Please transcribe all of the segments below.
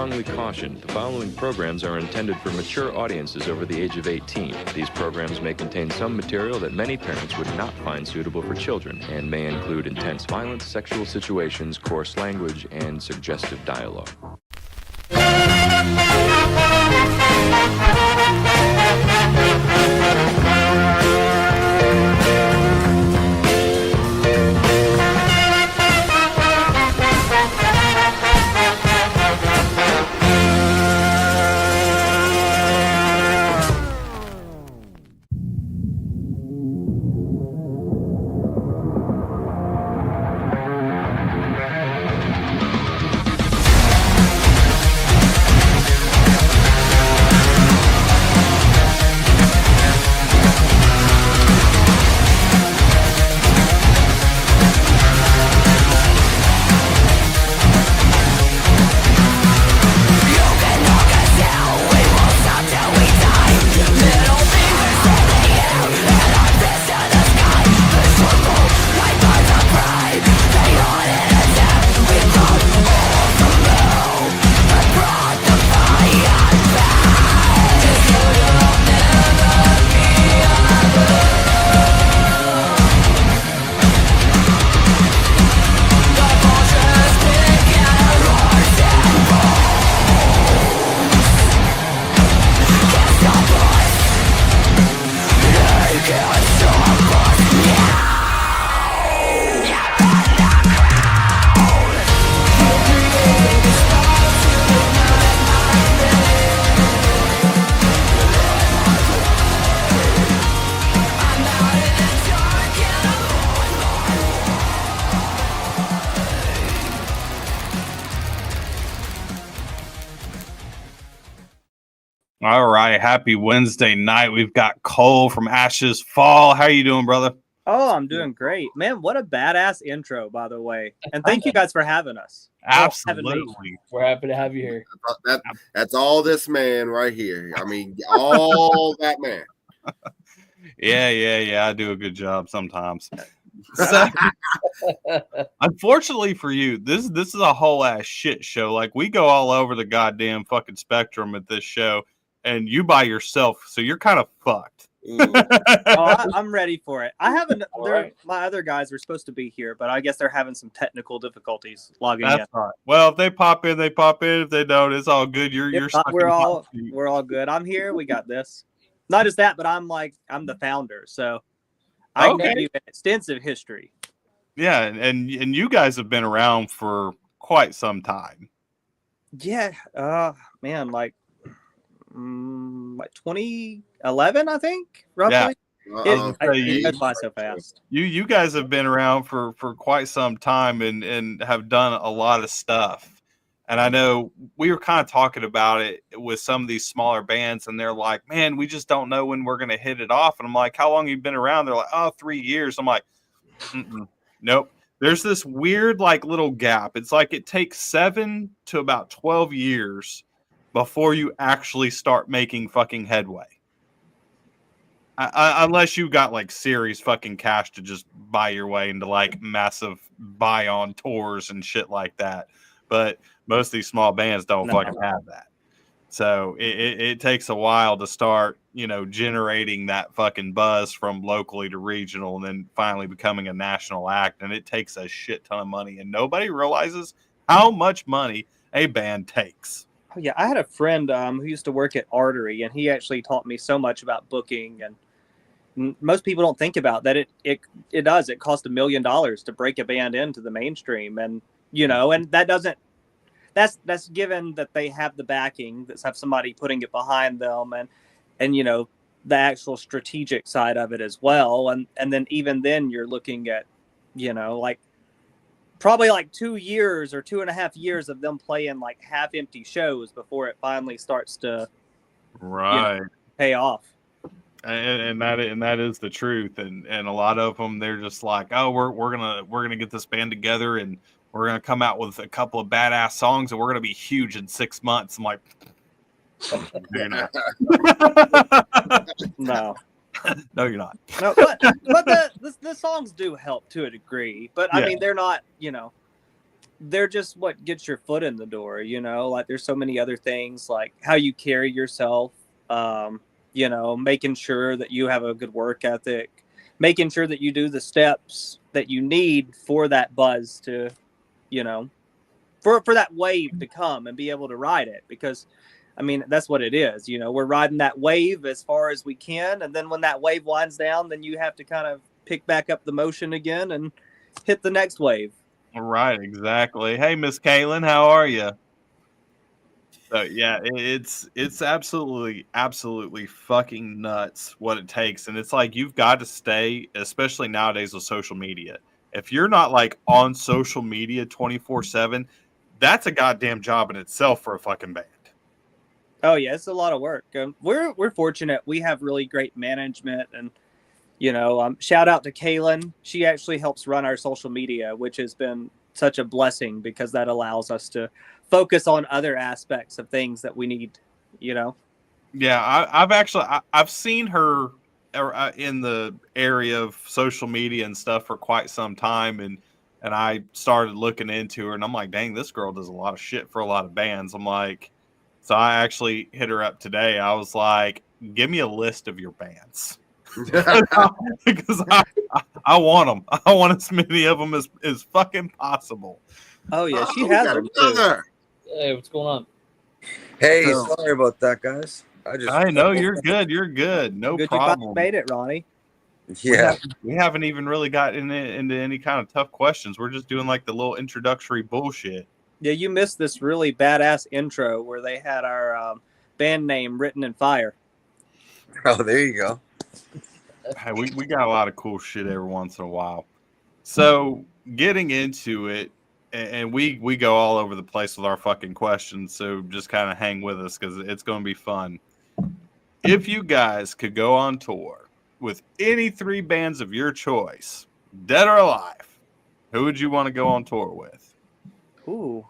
strongly caution the following programs are intended for mature audiences over the age of 18. These programs may contain some material that many parents would not find suitable for children and may include intense violence, sexual situations, coarse language, and suggestive dialogue. All right, happy Wednesday night. We've got Cole from Ashes Fall. How are you doing, brother? Oh, I'm doing great. Man, what a badass intro, by the way. And thank you guys for having us. Absolutely. We're happy to have you here. That's all this man right here. I mean, all that man. Yeah. I do a good job sometimes. So, unfortunately for you, this is a whole ass shit show. Like, we go all over the goddamn fucking spectrum at this show, and you by yourself, so you're kind of fucked. I'm ready for it. I haven't. Right. My other guys were supposed to be here, but I guess they're having some technical difficulties logging That's in. right. Well, if they pop in, they pop in. If they don't, it's all good. You're stuck We're in the all hot seat. we're all good. I'm here. We got this. Not just that, but I'm the founder, so I can give you an extensive history. Yeah, and you guys have been around for quite some time. Yeah. Man, like 2011, I think, roughly. Yeah. It goes by so fast. You guys have been around for quite some time and have done a lot of stuff. And I know we were kind of talking about it with some of these smaller bands, and they're like, man, we just don't know when we're going to hit it off. And I'm like, how long have you been around? They're like, oh, 3 years. I'm like, nope. There's this weird like little gap. It's like it takes 7 to about 12 years before you actually start making fucking headway. Unless you got like serious fucking cash to just buy your way into like massive buy on tours and shit like that. But most of these small bands don't fucking have that. So it takes a while to start, generating that fucking buzz from locally to regional and then finally becoming a national act. And it takes a shit ton of money. And nobody realizes how much money a band takes. Oh, yeah, I had a friend who used to work at Artery, and he actually taught me so much about booking. And most people don't think about that. It does. It costs $1 million to break a band into the mainstream. And, and that doesn't, that's given that they have the backing, that have somebody putting it behind them, and the actual strategic side of it as well. And then even then you're looking at, like probably like 2 years or 2.5 years of them playing like half empty shows before it finally starts to pay off. And that is the truth. And a lot of them, they're just like, oh, we're gonna get this band together and we're going to come out with a couple of badass songs and we're going to be huge in 6 months. I'm like, you're not. No, you're not. No, but the songs do help to a degree. But I mean, they're not, they're just what gets your foot in the door, you know. Like there's so many other things, like how you carry yourself, you know, making sure that you have a good work ethic, making sure that you do the steps that you need for that buzz to, you know, for that wave to come and be able to ride it. Because I mean, that's what it is, you know. We're riding that wave as far as we can, and then when that wave winds down, then you have to kind of pick back up the motion again and hit the next wave. Right, exactly. Hey, Miss Caitlin, how are you? So yeah, it's absolutely fucking nuts what it takes, and it's like you've got to stay, especially nowadays with social media. If you're not like on social media 24/7, that's a goddamn job in itself for a fucking band. Oh yeah, it's a lot of work. We're fortunate. We have really great management, and you know, shout out to Kaylin. She actually helps run our social media, which has been such a blessing because that allows us to focus on other aspects of things that we need. You know. Yeah, I've seen her in the area of social media and stuff for quite some time, and I started looking into her, and I'm like, dang, this girl does a lot of shit for a lot of bands. I'm like, so I actually hit her up today. I was like, give me a list of your bands. Because I want them. I want as many of them as fucking possible. Oh yeah, she we has got them too. another. Hey, what's going on? Hey, So- sorry about that, guys. I know you're good. You're good. No Good, problem. you made it, Ronnie. Yeah. We haven't even really gotten into any kind of tough questions. We're just doing like the little introductory bullshit. Yeah, you missed this really badass intro where they had our band name written in fire. Oh, there you go. Hey, we got a lot of cool shit every once in a while. So getting into it, and we go all over the place with our fucking questions. So just kind of hang with us because it's going to be fun. If you guys could go on tour with any three bands of your choice, dead or alive, who would you want to go on tour with? Ooh.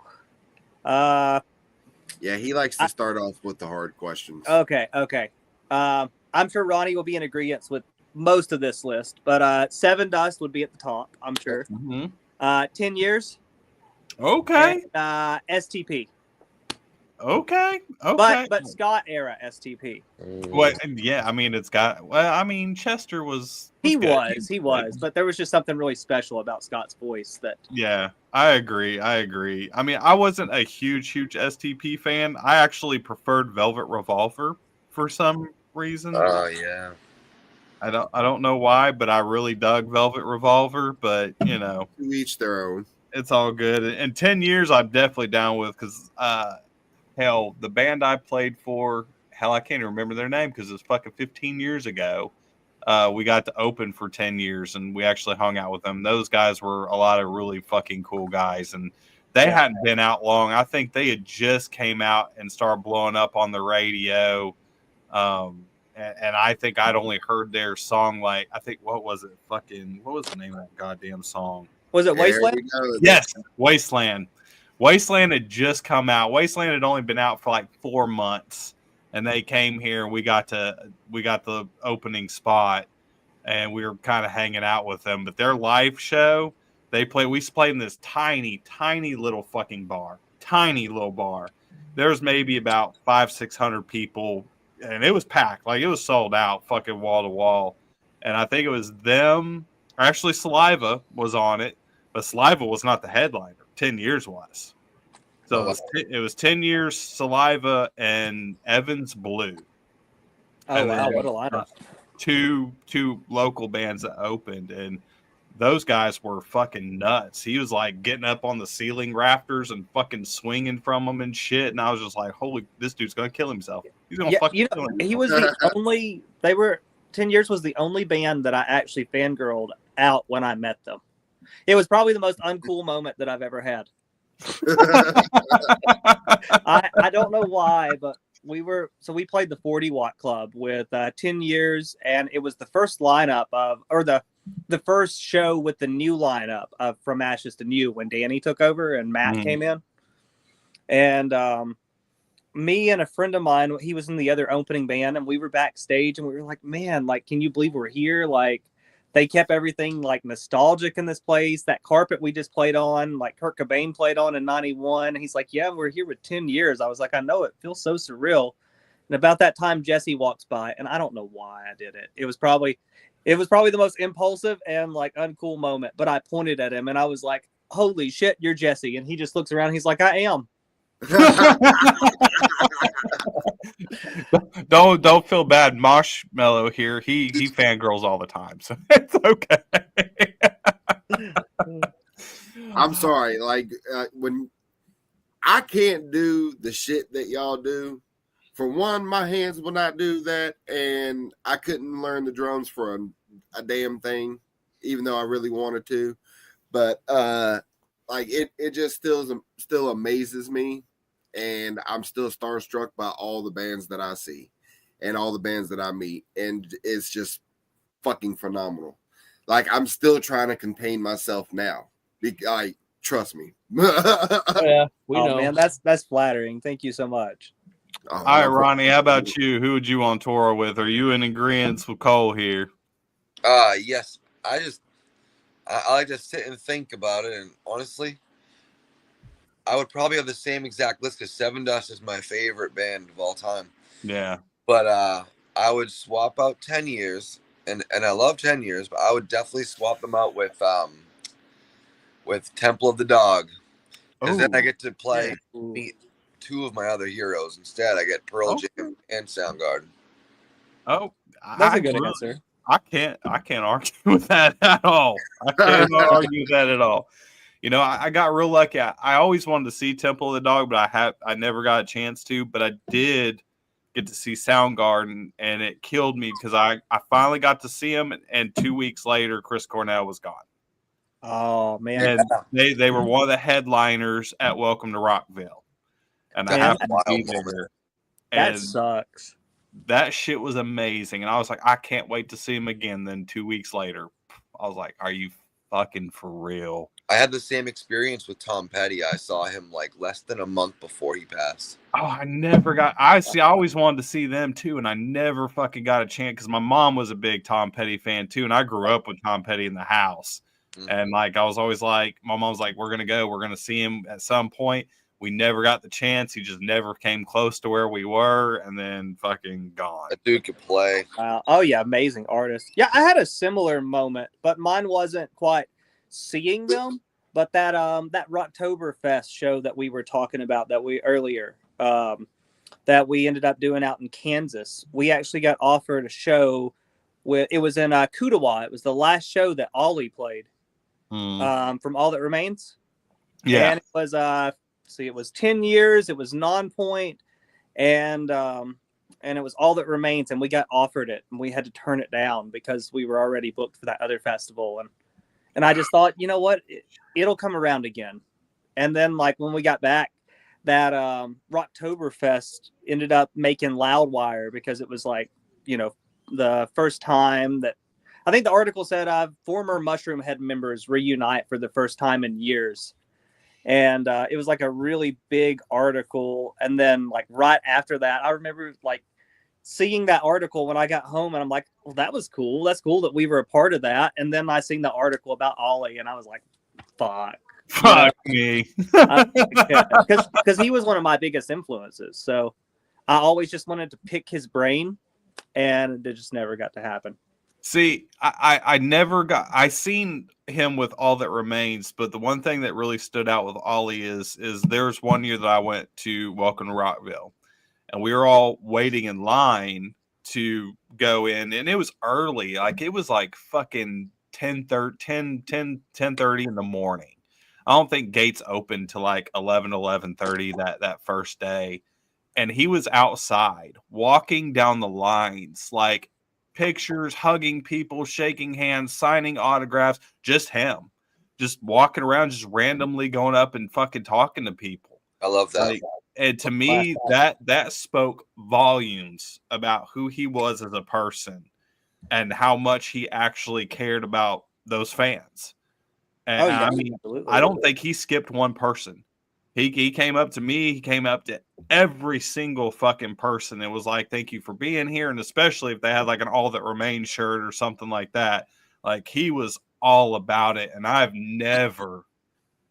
Yeah, he likes to start off with the hard questions. Okay. I'm sure Ronnie will be in agreement with most of this list, but Seven Dust would be at the top, I'm sure. Mm-hmm. 10 Years. Okay. And, STP. Okay. But Scott era STP. Well, yeah, I mean, it's got. Well, I mean, Chester was. He good. was, but there was just something really special about Scott's voice that. Yeah, I agree. I mean, I wasn't a huge STP fan. I actually preferred Velvet Revolver for some reason. Oh, yeah. I don't know why, but I really dug Velvet Revolver. But you know, To each their own. it's all good. And 10 years, I'm definitely down with because, hell, the band I played for, hell, I can't even remember their name because it's fucking 15 years ago. We got to open for 10 years and we actually hung out with them. Those guys were a lot of really fucking cool guys, and they hadn't been out long. I think they had just came out and started blowing up on the radio. And I think I'd only heard their song, like, I think, what was the name of that goddamn song? Was it There Wasteland? we go. Yes, Wasteland. Wasteland had just come out. Wasteland had only been out for like 4 months, and they came here. And we got the opening spot, and we were kind of hanging out with them. But their live show, we played in this tiny little fucking bar, tiny little bar. There was maybe about 500-600 people, and it was packed, like it was sold out, fucking wall to wall. And I think it was them. Actually, Saliva was on it, but Saliva was not the headliner. 10 years was. So it was 10 years, Saliva, and Evans Blue. Oh, And wow. then, What a lineup. Two local bands that opened, and those guys were fucking nuts. He was like getting up on the ceiling rafters and fucking swinging from them and shit. And I was just like, holy, this dude's going to kill himself. He's going to fucking kill himself. He was the only, 10 Years was the only band that I actually fangirled out when I met them. It was probably the most uncool moment that I've ever had. I don't know why, but we played the 40 Watt Club with 10 Years, and it was the first lineup the first show with the new lineup of From Ashes to New when Danny took over and Matt came in. And me and a friend of mine, he was in the other opening band, and we were backstage, and we were like, man, like, can you believe we're here? Like, they kept everything like nostalgic in this place. That carpet we just played on, like Kurt Cobain played on in '91. He's like, yeah, we're here with 10 years. I was like, I know, it feels so surreal. And about that time, Jesse walks by, and I don't know why I did it. It was probably the most impulsive and like uncool moment. But I pointed at him and I was like, holy shit, you're Jesse. And he just looks around. He's like, I am. Don't feel bad. Marshmallow here. He fangirls all the time, so it's okay. I'm sorry. Like when I can't do the shit that y'all do. For one, my hands will not do that, and I couldn't learn the drums for a damn thing, even though I really wanted to. But like it just still amazes me, and I'm still starstruck by all the bands that I see and all the bands that I meet, and it's just fucking phenomenal. Like I'm still trying to contain myself now. Like trust me. Yeah, we know. Man, that's flattering. Thank you so much. All right, Ronnie, how about you? Who would you on tour with? Are you in agreement with Cole here? Yes. I like to sit and think about it, and honestly, I would probably have the same exact list because Seven Dust is my favorite band of all time. Yeah. But I would swap out 10 years, and I love 10 years, but I would definitely swap them out with Temple of the Dog. Because then I get to meet two of my other heroes. Instead, I get Pearl Jam and Soundgarden. Oh, that's a good answer. I can't argue with that at all. I can't argue with that at all. You know, I got real lucky. I always wanted to see Temple of the Dog, but I never got a chance to. But I did get to see Soundgarden, and it killed me because I finally got to see him, and 2 weeks later, Chris Cornell was gone. Oh man, and they were one of the headliners at Welcome to Rockville, and I happened to be there. That sucks. That shit was amazing, and I was like, I can't wait to see him again. Then 2 weeks later, I was like, are you fucking for real? I had the same experience with Tom Petty. I saw him like less than a month before he passed. Oh, I always wanted to see them too, and I never fucking got a chance because my mom was a big Tom Petty fan too, and I grew up with Tom Petty in the house. Mm-hmm. And like I was always like, my mom's like, we're gonna see him at some point. We never got the chance. He just never came close to where we were, and then fucking gone. That dude could play. Oh yeah, amazing artist. Yeah, I had a similar moment, but mine wasn't quite seeing them, but that Rocktoberfest show that we were talking about that we ended up doing out in Kansas. We actually got offered a show it was in Kudawa. It was the last show that Ollie played from All That Remains. Yeah, and it was it was 10 years. It was non-point, and it was All That Remains, and we got offered it, and we had to turn it down because we were already booked for that other festival. And I just thought, you know what, it'll come around again. And then like when we got back, that Rocktoberfest ended up making Loudwire because it was like, you know, the first time that I think the article said former Mushroom Head members reunite for the first time in years. And it was like a really big article. And then like right after that, I remember like seeing that article when I got home, and I'm like, well, that was cool. That's cool that we were a part of that. And then I seen the article about Ollie, and I was like, fuck me. Because he was one of my biggest influences. So I always just wanted to pick his brain, and it just never got to happen. See, I seen him with All That Remains, but the one thing that really stood out with Ollie is there's one year that I went to Welcome to Rockville, and we were all waiting in line to go in, and it was early. Like it was like fucking 10:30 in the morning. I don't think gates opened to like 11:30 that first day. And he was outside walking down the lines, like pictures, hugging people, shaking hands, signing autographs, just him, just walking around, just randomly going up and fucking talking to people. I love that. Like, and to me, that spoke volumes about who he was as a person and how much he actually cared about those fans. And I mean, absolutely. I don't think he skipped one person. He came up to me. He came up to every single fucking person. It was like, thank you for being here. And especially if they had like an All That Remains shirt or something like that. Like he was all about it, and I've never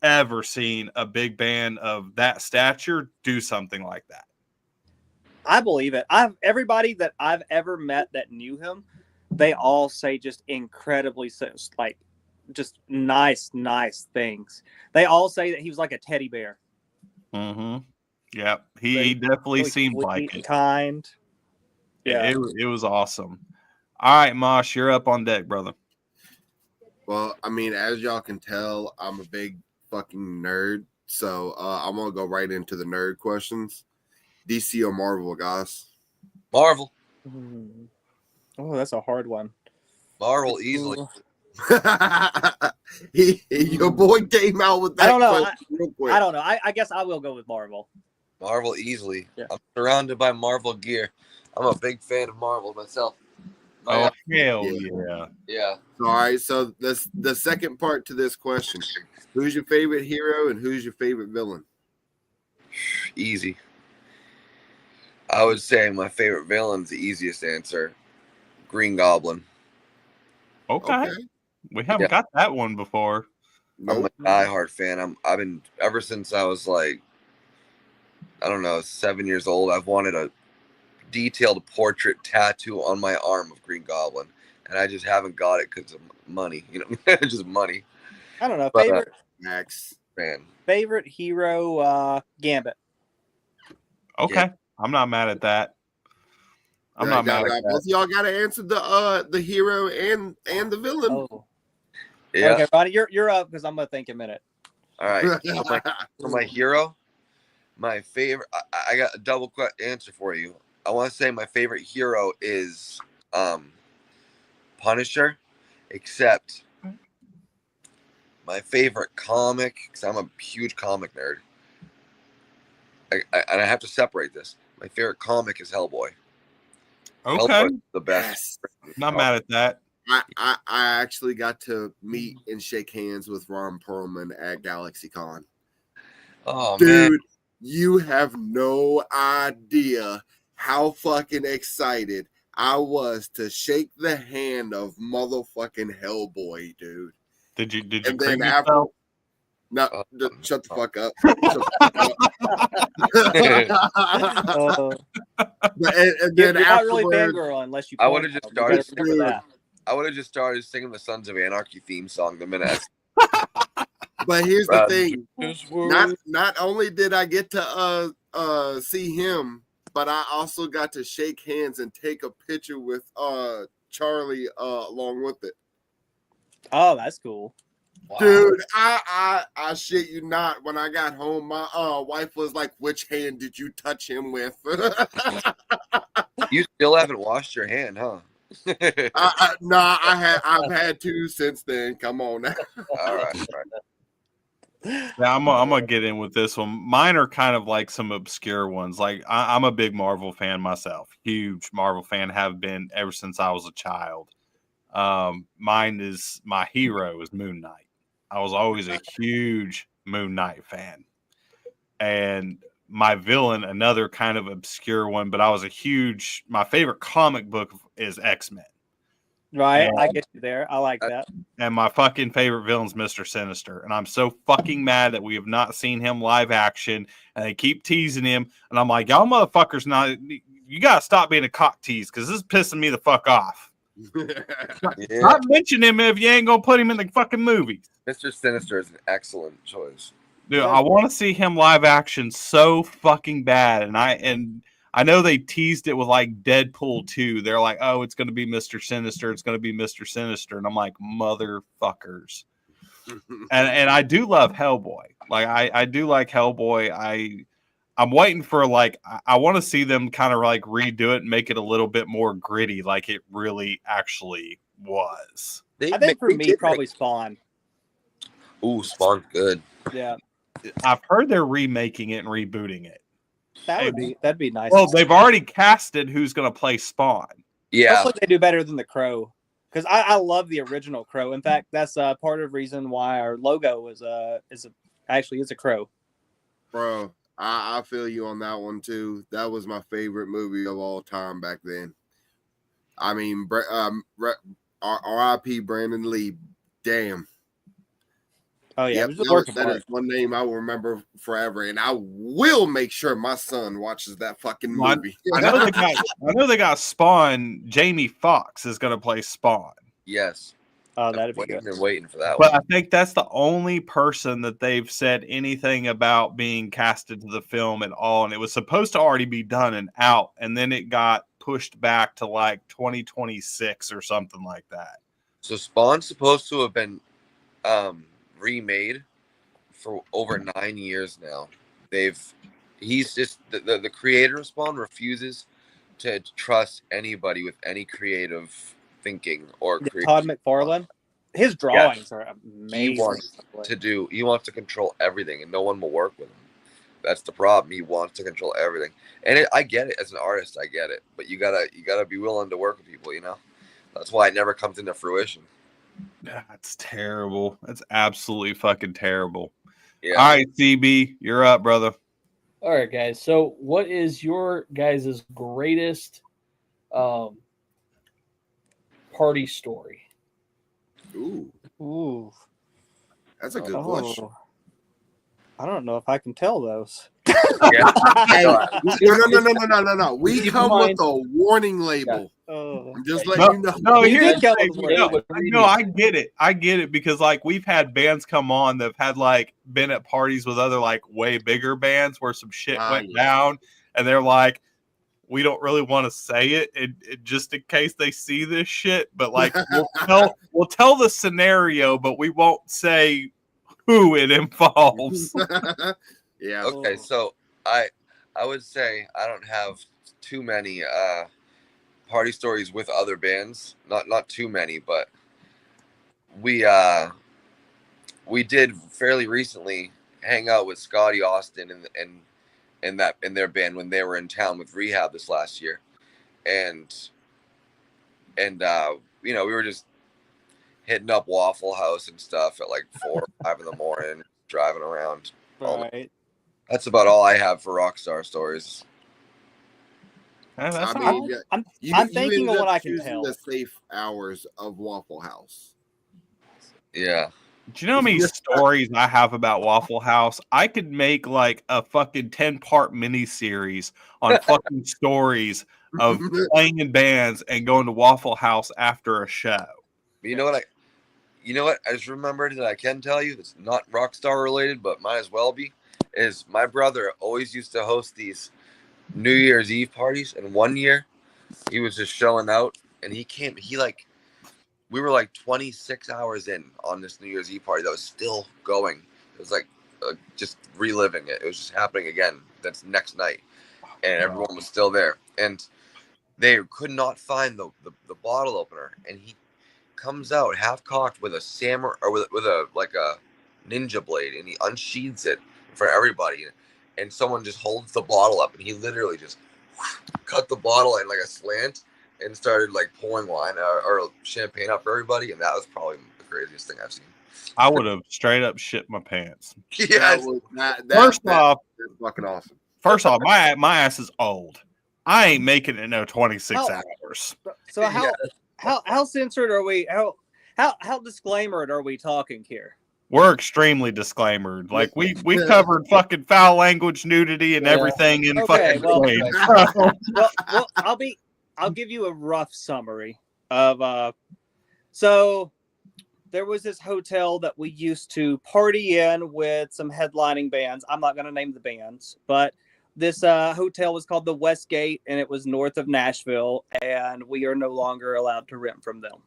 ever seen a big band of that stature do something like that. I believe it. Everybody that I've ever met that knew him, they all say just incredibly like just nice things. They all say that he was like a teddy bear. Mm-hmm. Yeah, he definitely really seemed like it. Kind. Yeah, it was awesome. All right, Mosh, you're up on deck, brother. Well, I mean, as y'all can tell, I'm a big fucking nerd. So I'm going to go right into the nerd questions. DC or Marvel, guys? Marvel. Oh, that's a hard one. Marvel easily. Your boy came out with that. I don't know. Real quick. I don't know. I guess I will go with Marvel. Marvel easily. Yeah. I'm surrounded by Marvel gear. I'm a big fan of Marvel myself. Oh, hell yeah. Yeah. All right, so the second part to this question. Who's your favorite hero and who's your favorite villain? Easy. I would say my favorite villain's the easiest answer. Green Goblin. Okay. We haven't got that one before. Nope. I'm a diehard fan. I've been ever since I was like, I don't know, 7 years old. I've wanted a detailed portrait tattoo on my arm of Green Goblin, and I just haven't got it because of money. Just money. I don't know. But, Favorite Max. fan. Favorite hero, Gambit. Okay, yeah. I'm not mad at that. I'm not mad at that. Both of y'all got to answer the hero and the villain. Oh. Yeah. Okay, Ronnie, you're up because I'm gonna think a minute. All right. For my hero, my favorite. I got a double answer for you. I want to say my favorite hero is Punisher, except my favorite comic, because I'm a huge comic nerd. And I have to separate this. My favorite comic is Hellboy. Okay. Hellboy's the best. Yes. Not mad at that. I actually got to meet and shake hands with Ron Perlman at GalaxyCon. Oh, dude, man. You have no idea how fucking excited I was to shake the hand of motherfucking Hellboy, dude. Did you and cream then after, yourself? no, shut the fuck up. and then you're not really fangirl unless you. I would have just started. That. I would have just started singing the Sons of Anarchy theme song the minute. But here's the thing: not only did I get to see him, but I also got to shake hands and take a picture with Charlie along with it. Oh, that's cool. Wow. Dude, I shit you not. When I got home, my wife was like, "Which hand did you touch him with?" You still haven't washed your hand, huh? I've had two since then. Come on now. All right. Yeah, I'm gonna get in with this one. Mine are kind of like some obscure ones. Like I'm a big Marvel fan myself. Huge Marvel fan, have been ever since I was a child. Mine is my hero is Moon Knight. I was always a huge Moon Knight fan. And my villain, another kind of obscure one, but I was my favorite comic book is X-Men. Right, I get you there. I like that. And my fucking favorite villain's Mr. Sinister. And I'm so fucking mad that we have not seen him live action. And they keep teasing him. And I'm like, y'all motherfuckers, you got to stop being a cock tease because this is pissing me the fuck off. Not mention him if you ain't going to put him in the fucking movies. Mr. Sinister is an excellent choice. Dude, I want to see him live action so fucking bad. And I know they teased it with like Deadpool 2. They're like, oh, it's going to be Mr. Sinister. It's going to be Mr. Sinister. And I'm like, motherfuckers. and I do love Hellboy. Like, I do like Hellboy. I'm waiting for I want to see them kind of like redo it and make it a little bit more gritty like it really actually was. I think for me, probably Spawn. Ooh, Spawn's good. Yeah. I've heard they're remaking it and rebooting it. That'd be nice. Well, they've already casted who's going to play Spawn. Yeah, hopefully they do better than the Crow, because I love the original Crow. In fact, that's part of the reason why our logo is a crow. Bro, I feel you on that one too. That was my favorite movie of all time back then. I mean, R.I.P. Brandon Lee. Damn. Oh yeah, Yep, it was a work of that art. is one name I will remember forever, and I will make sure my son watches that fucking movie. I know they got Spawn. Jamie Foxx is going to play Spawn. Yes. Oh, that'd be good. I've been waiting for that But one. I think that's the only person that they've said anything about being casted to the film at all. And it was supposed to already be done and out. And then it got pushed back to like 2026 or something like that. So Spawn's supposed to have been remade for over 9 years now. He's just the creator of Spawn refuses to trust anybody with any creative thinking or creative. Todd McFarlane, his drawings are amazing. He wants to control everything, and no one will work with him. That's the problem. He wants to control everything, and I get it as an artist. I get it, but you gotta be willing to work with people. That's why it never comes into fruition. That's terrible. That's absolutely fucking terrible. Yeah. All right, CB, you're up, brother. All right, guys. So, what is your guys' greatest party story? Ooh, that's a good question. I don't know if I can tell those. Yeah. Hey, no. We come with a warning label. Just let you know. No, here's the thing. No, I get it. I get it because like we've had bands come on that've had like been at parties with other like way bigger bands where some shit went down, and they're like, we don't really want to say it, just in case they see this shit. But like we'll tell the scenario, but we won't say who it involves. Yeah. Okay, so I would say I don't have too many party stories with other bands. Not too many, but we did fairly recently hang out with Scotty Austin and their band when they were in town with Rehab this last year, and we were just hitting up Waffle House and stuff at like 4 or 5 in the morning, driving around. Right. That's about all I have for rockstar stories. I'm thinking of what I can tell. The safe hours of Waffle House. Yeah. Do you know how many stories I have about Waffle House? I could make like a fucking 10-part miniseries on fucking stories of playing in bands and going to Waffle House after a show. But you know what? I just remembered that I can tell you that's not rockstar related, but might as well be. Is my brother always used to host these New Year's Eve parties, and one year he was just showing out, and we were like 26 hours in on this New Year's Eve party that was still going. It was like just reliving it. It was just happening again. That's next night, and everyone was still there, and they could not find the bottle opener, and he comes out half cocked with a samurai or with a ninja blade, and he unsheathes it for everybody, and someone just holds the bottle up, and he literally just cut the bottle in like a slant and started like pouring wine or champagne up for everybody, and that was probably the craziest thing I've seen. I would have straight up shit my pants. Yeah. First off, that's fucking awesome. First off, my ass is old. I ain't making it no 26 hours. So how censored are we? How disclaimered are we talking here? We're extremely disclaimered. Like we covered fucking foul language, nudity, and everything in fucking. Well, I'll give you a rough summary of. So there was this hotel that we used to party in with some headlining bands. I'm not going to name the bands, but this hotel was called the Westgate, and it was north of Nashville, and we are no longer allowed to rent from them.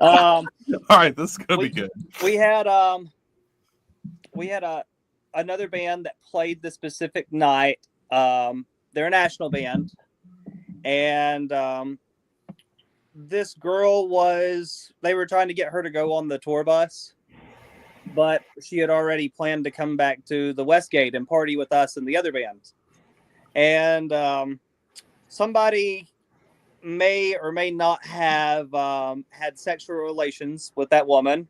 All right, this is gonna be good. We had another band that played the specific night. They're a national band, and this girl they were trying to get her to go on the tour bus, but she had already planned to come back to the Westgate and party with us and the other bands. And somebody may or may not have had sexual relations with that woman,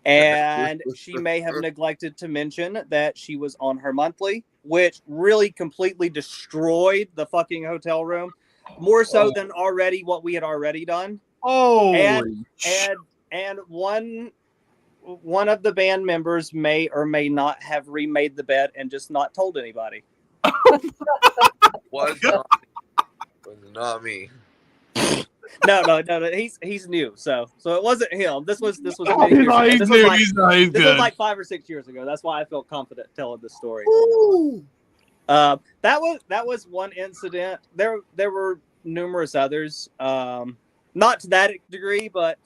and she may have neglected to mention that she was on her monthly, which really completely destroyed the fucking hotel room. more so than already what we had already done. Holy And one of the band members may or may not have remade the bed and just not told anybody. Was not me. No. He's new, so it wasn't him. This was many Oh, years ago. he's This new. was like, He's this good. was like 5 or 6 years ago. That's why I felt confident telling this story. Ooh. That was one incident. There were numerous others. Not to that degree, but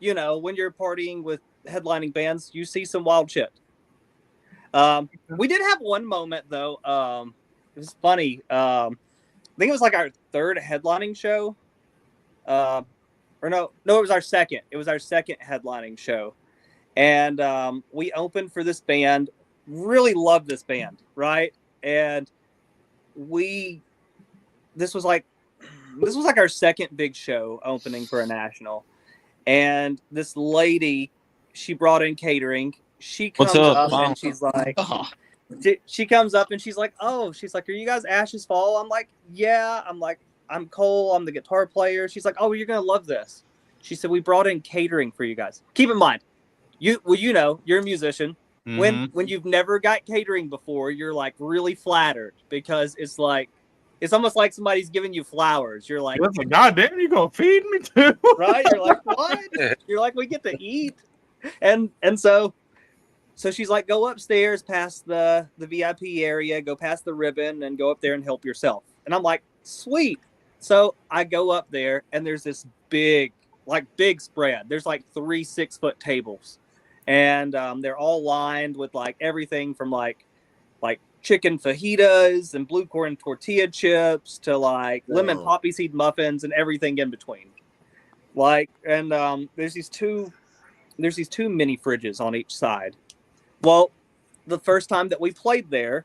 you know, when you're partying with headlining bands, you see some wild shit. We did have one moment though. It was funny. I think it was like our third headlining show. Or no, it was our second. It was our second headlining show, and we opened for this band. Really loved this band, right? And this was like our second big show opening for a national, and this lady, she brought in catering. She comes What's up, up Mom? and she's like, Oh, she comes up and she's like, oh, she's like, are you guys Ashes Fall? I'm like, yeah. I'm like, I'm Cole. I'm the guitar player. She's like, oh, you're gonna love this. She said, we brought in catering for you guys. Keep in mind, you know, you're a musician. Mhm. When you've never got catering before, you're like really flattered because it's like, it's almost like somebody's giving you flowers. You're like, Listen, goddamn, you gonna feed me too? right? You're like, what? You're like, we get to eat, and so she's like, go upstairs past the VIP area, go past the ribbon, and go up there and help yourself. And I'm like, sweet. So I go up there, and there's this big spread. There's like 3 6-foot tables, and they're all lined with like everything from like chicken fajitas and blue corn tortilla chips to like lemon poppy seed muffins and everything in between. Like, and there's these two mini fridges on each side. Well, the first time that we played there,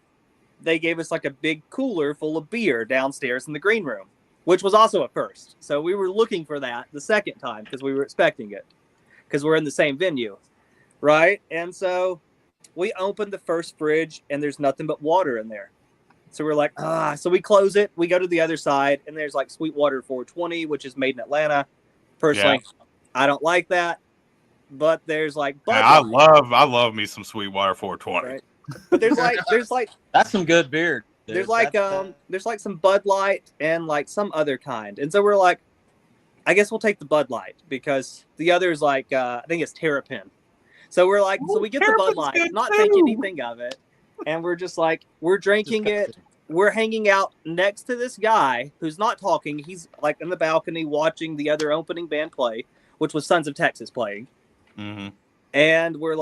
they gave us like a big cooler full of beer downstairs in the green room, which was also a first. So we were looking for that the second time because we were expecting it because we're in the same venue, right? And so we opened the first fridge and there's nothing but water in there. So we're like, so we close it. We go to the other side and there's like Sweetwater 420, which is made in Atlanta. Personally, I don't like that. But there's like Bud Light. I love me some Sweetwater 420. Right? But there's like that's some good beer. Dude. There's like some Bud Light and like some other kind. And so we're like, I guess we'll take the Bud Light because the other is like I think it's Terrapin. So we're like, so we get the Bud Light, not thinking anything of it. And we're just like, we're drinking it. We're hanging out next to this guy who's not talking. He's like in the balcony watching the other opening band play, which was Sons of Texas playing. Mm-hmm. And we're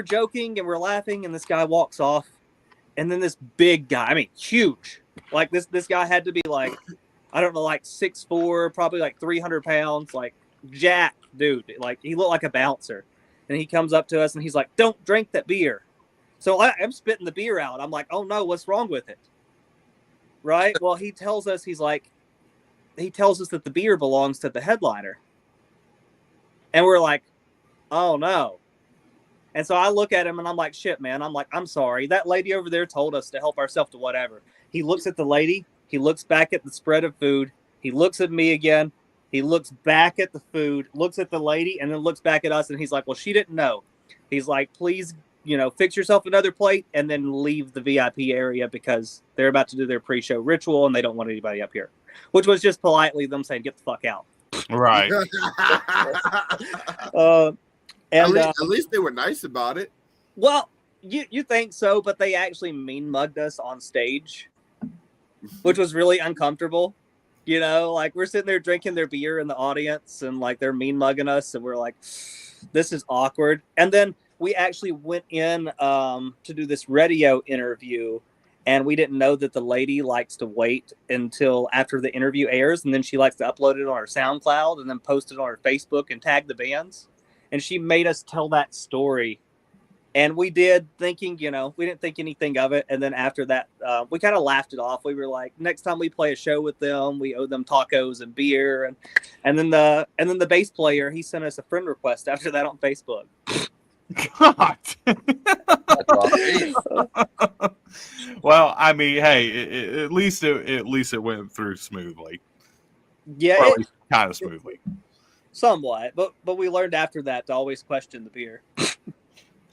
joking and we're laughing, and this guy walks off, and then this big guy, I mean, huge, like this guy had to be like, I don't know, like 6'4", probably like 300 pounds, like jack dude, like he looked like a bouncer. And he comes up to us and he's like, don't drink that beer. So I'm spitting the beer out. I'm like, oh no, what's wrong with it? Right? Well, he tells us that the beer belongs to the headliner. And we're like, oh no. And so I look at him and I'm like, shit, man. I'm like, I'm sorry. That lady over there told us to help ourselves to whatever. He looks at the lady. He looks back at the spread of food. He looks at me again. He looks back at the food, looks at the lady, and then looks back at us. And he's like, well, she didn't know. He's like, please, fix yourself another plate and then leave the VIP area because they're about to do their pre-show ritual and they don't want anybody up here, which was just politely them saying, get the fuck out. Right. At least they were nice about it. Well, you think so, but they actually mean mugged us on stage, which was really uncomfortable. Like we're sitting there drinking their beer in the audience and like they're mean mugging us and we're like, this is awkward. And then we actually went in to do this radio interview, and we didn't know that the lady likes to wait until after the interview airs, and then she likes to upload it on her SoundCloud and then post it on her Facebook and tag the bands. And she made us tell that story. And we did, thinking, we didn't think anything of it. And then after that, we kind of laughed it off. We were like, next time we play a show with them, we owe them tacos and beer. And then the bass player, he sent us a friend request after that on Facebook. God. That's awesome. Well, I mean, hey, at least it went through smoothly, Yeah, or at least kind of smoothly. somewhat, but we learned after that to always question the beer.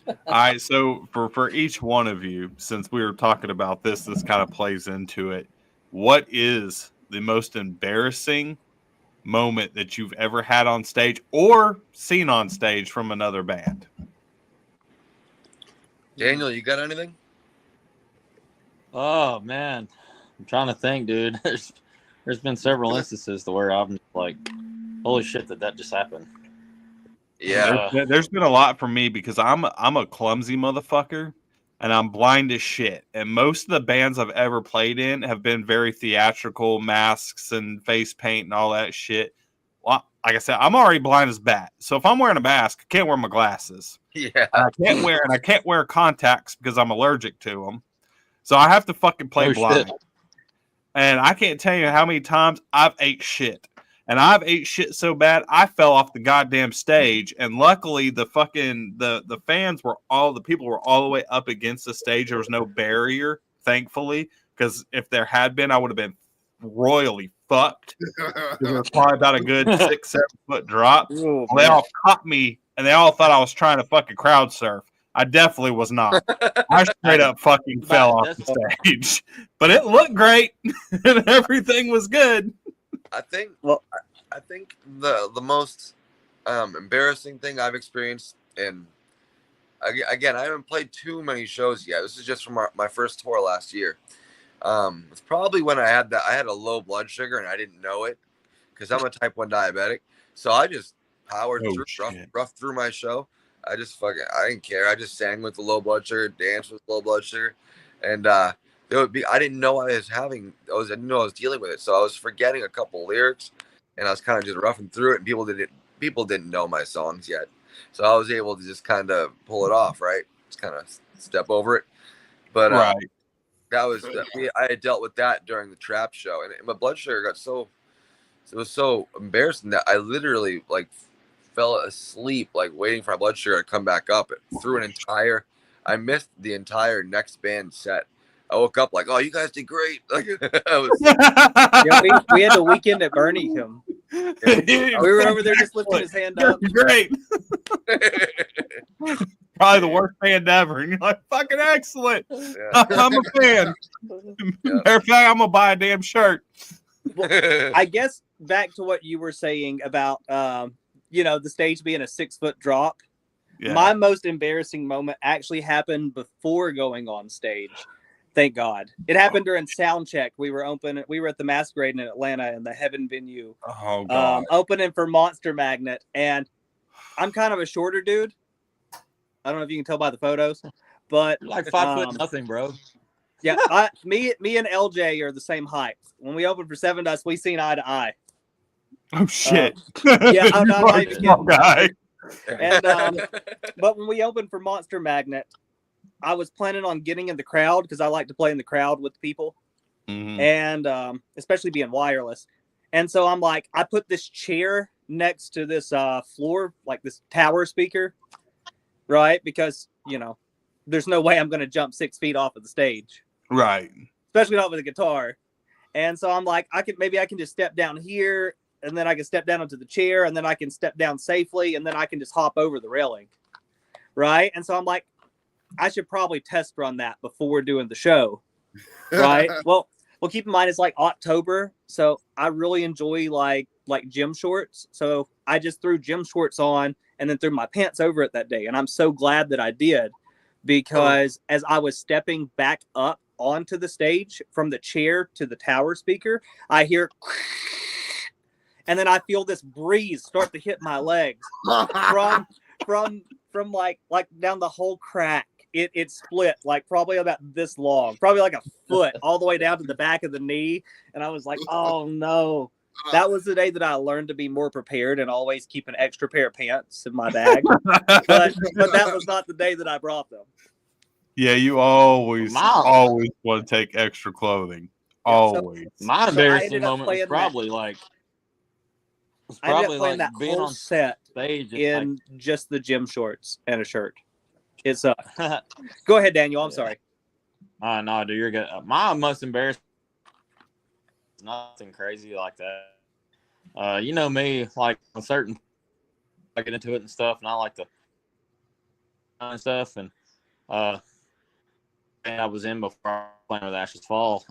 All right, so for each one of you, since we were talking about this kind of plays into it. What is the most embarrassing moment that you've ever had on stage or seen on stage from another band? Daniel, you got anything? Oh man, I'm trying to think, dude. There's been several instances to where I'm just like, holy shit, that just happened. Yeah. There's been a lot for me because I'm a clumsy motherfucker and I'm blind as shit. And most of the bands I've ever played in have been very theatrical, masks and face paint and all that shit. Well, like I said, I'm already blind as bat. So if I'm wearing a mask, I can't wear my glasses. Yeah. I can't wear contacts because I'm allergic to them. So I have to fucking play blind. Shit. And I can't tell you how many times I've ate shit. And I've ate shit so bad I fell off the goddamn stage. And luckily the fans were the people were all the way up against the stage. There was no barrier, thankfully, because if there had been, I would have been royally fucked. It was probably about a good 6-7 foot drop. Ooh, They all caught me and they all thought I was trying to fucking crowd surf. I definitely was not. I straight up fucking fell off the stage. But it looked great and everything was good. I think Well- I think the most embarrassing thing I've experienced, and again, I haven't played too many shows yet. This is just from my first tour last year. It's probably when I had a low blood sugar and I didn't know it because I'm a type 1 diabetic. So I just powered rough through my show. I didn't care. I just sang with the low blood sugar, danced with low blood sugar, and I didn't know I didn't know I was dealing with it. So I was forgetting a couple lyrics, and I was kind of just roughing through it. And people didn't know my songs yet, so I was able to just kind of pull it off, right? Just kind of step over it. But Right. I had dealt with that during the trap show, and my blood sugar it was so embarrassing that I literally fell asleep, waiting for my blood sugar to come back up. I missed the entire next band set. I woke up oh, you guys did great. Yeah, we had the weekend at Birmingham. We were over there just lifting his hand up. Great. Probably the worst band ever. And you're like, fucking excellent. Yeah. I'm a fan. Matter of fact, I'm going to buy a damn shirt. Well, I guess back to what you were saying about, the stage being a 6-foot drop. Yeah. My most embarrassing moment actually happened before going on stage. Thank God. It happened during sound check. We were at the Masquerade in Atlanta in the Heaven venue. Oh, God. Opening for Monster Magnet. And I'm kind of a shorter dude. I don't know if you can tell by the photos, but You're like 5 foot nothing, bro. Yeah, me and LJ are the same height. When we opened for Seven Dust, we seen eye to eye. Oh, shit. Yeah, I'm not even kidding. Guy. And but when we opened for Monster Magnet, I was planning on getting in the crowd because I like to play in the crowd with people, and especially being wireless. And so I'm like, I put this chair next to this floor, like this tower speaker, right? Because there's no way I'm going to jump 6 feet off of the stage, Right. especially not with a guitar. And so I'm like, I can just step down here, and then I can step down onto the chair, and then I can step down safely, and then I can just hop over the railing, right? And so I'm like, I should probably test run that before doing the show, right? Well, keep in mind it's like October, so I really enjoy like gym shorts. So I just threw gym shorts on and then threw my pants over it that day, and I'm so glad that I did, because as I was stepping back up onto the stage from the chair to the tower speaker, I hear, and then I feel this breeze start to hit my legs from like down the whole crack. It split like probably about this long, probably like a foot, all the way down to the back of the knee. And I was like, oh no. That was the day that I learned to be more prepared and always keep an extra pair of pants in my bag. but that was not the day that I brought them. Yeah, you always want to take extra clothing. Always. My embarrassing moment was probably I ended up playing that being whole on set stage in just the gym shorts and a shirt. It's Go ahead, Daniel. I'm Yeah. sorry. No, dude, you're good. My most embarrassing, nothing crazy like that. You know me, like a certain, I get into it and stuff, and I like to and stuff. And I was in before I was playing with Ashes Fall.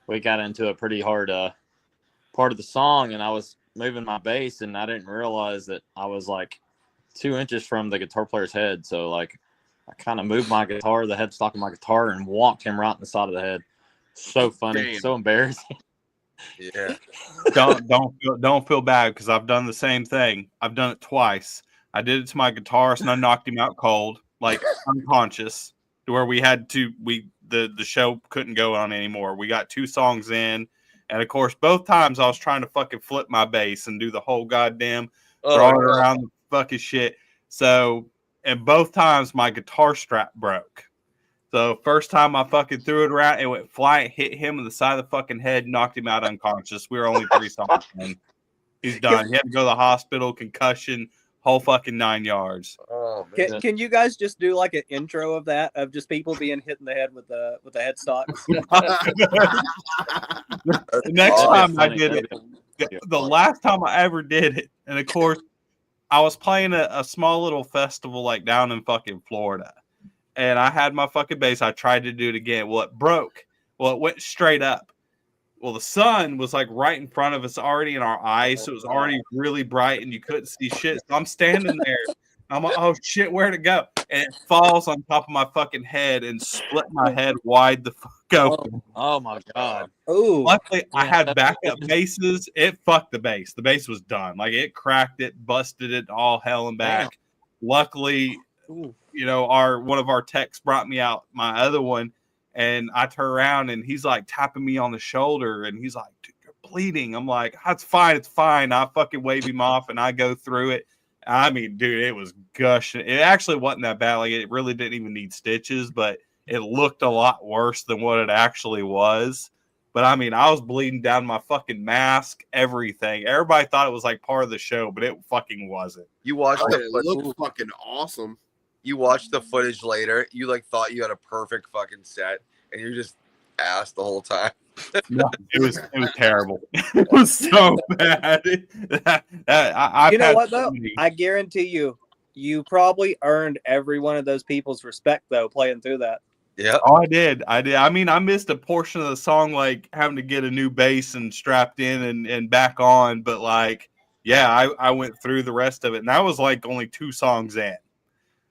We got into a pretty hard part of the song, and I was moving my bass, and I didn't realize that I was like 2 inches from the guitar player's head. So like, I kind of moved my guitar, the headstock of my guitar, and walked him right in the side of the head. So funny, Damn. so embarrassing. Yeah. Don't feel bad because I've done the same thing. I've done it twice. I did it to my guitarist and I knocked him out cold, like unconscious, to where the show couldn't go on anymore. We got 2 songs in, and of course both times I was trying to fucking flip my bass and do the whole goddamn throwing around the fucking shit. So, and both times my guitar strap broke. So first time I fucking threw it around, it went flying, hit him in the side of the fucking head, knocked him out unconscious. We were only 3 songs in. He's done. He had to go to the hospital, concussion, whole fucking 9 yards. Oh man. Can you guys just do like an intro of that, of just people being hit in the head with the headstocks? The next time I funny. did That'd it, be the funny. last time I ever did it, and of course, I was playing a small little festival like down in fucking Florida. And I had my fucking bass. I tried to do it again. Well, it broke. Well, it went straight up. Well, the sun was like right in front of us, already in our eyes. So it was already really bright and you couldn't see shit. So I'm standing there. I'm like, oh shit, where'd it go? And it falls on top of my fucking head and split my head wide the fuck open. Oh my god. Ooh. Luckily, I Yeah, had that's- backup bases. It fucked the bass. The bass was done. Like it cracked it, busted it, all hell and back. Luckily, Ooh. you know, one of our techs brought me out my other one, and I turn around and he's like tapping me on the shoulder, and he's like, "Dude, you're bleeding." I'm like, "That's fine, it's fine." I fucking wave him off, and I go through it. I mean, dude, it was gushing. It actually wasn't that bad. Like it really didn't even need stitches, but it looked a lot worse than what it actually was. But I mean, I was bleeding down my fucking mask, everything. Everybody thought it was like part of the show, but it fucking wasn't. You watched It the looked fucking awesome. you watched the footage later. You like thought you had a perfect fucking set, and you're just ass the whole time. No, it was terrible. It was so bad. I've You know had what so though? many- I guarantee you probably earned every one of those people's respect though, playing through that. Yeah. Oh, I did. I mean, I missed a portion of the song, like having to get a new bass and strapped in and back on. But like, yeah, I went through the rest of it, and that was like only 2 songs in.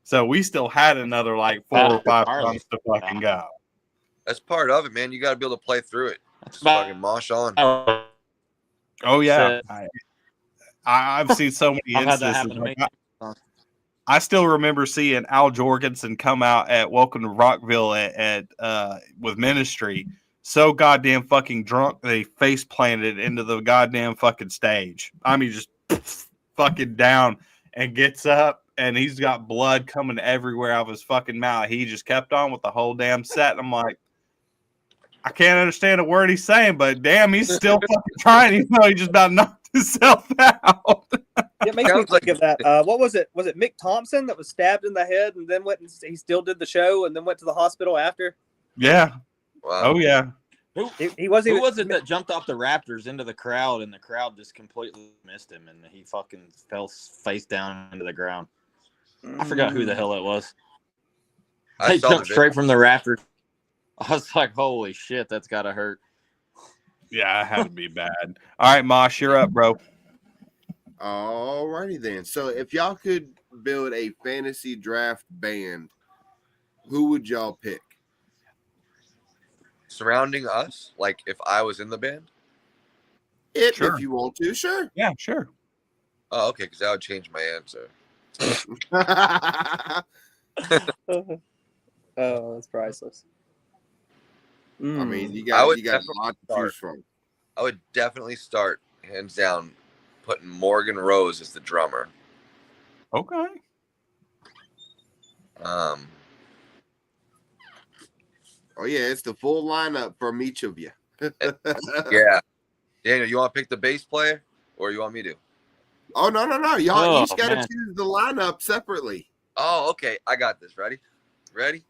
So we still had another like 4 or 5 songs to fucking go. That's part of it, man. You got to be able to play through it. That's Fucking mosh on. Oh yeah, So- I've seen so many I've had that instances. happen to me. I still remember seeing Al Jorgensen come out at Welcome to Rockville at with Ministry, so goddamn fucking drunk they face planted into the goddamn fucking stage. I mean, just fucking down, and gets up, and he's got blood coming everywhere out of his fucking mouth. He just kept on with the whole damn set. And I'm like, I can't understand a word he's saying, but damn, he's still fucking trying. Even though he just about knocked himself out. It makes me Sounds think like- of that. What was it? Was it Mick Thompson that was stabbed in the head and then went and he still did the show and then went to the hospital after? Yeah. Wow. Oh yeah. He wasn't Who even. was it that jumped off the Raptors into the crowd, and the crowd just completely missed him, and he fucking fell face down into the ground? I forgot who the hell it was. I He saw the jumped video. straight from the Raptors. I was like, holy shit, that's gotta hurt. Yeah, it had to be bad. All right, Mosh, you're up, bro. Alrighty then. So if y'all could build a fantasy draft band, who would y'all pick? Surrounding us, like if I was in the band. Sure. If you want to, sure. Yeah, sure. Oh, okay, because that would change my answer. Oh, that's priceless. I mean, you I got would a lot to definitely choose from. I would definitely start hands down putting Morgan Rose as the drummer. Okay. Oh yeah, it's the full lineup from each of you. Yeah. Daniel, you want to pick the bass player, or you want me to? Oh no. Y'all Oh, each got to man. choose the lineup separately. Oh, okay. I got this. Ready? Ready?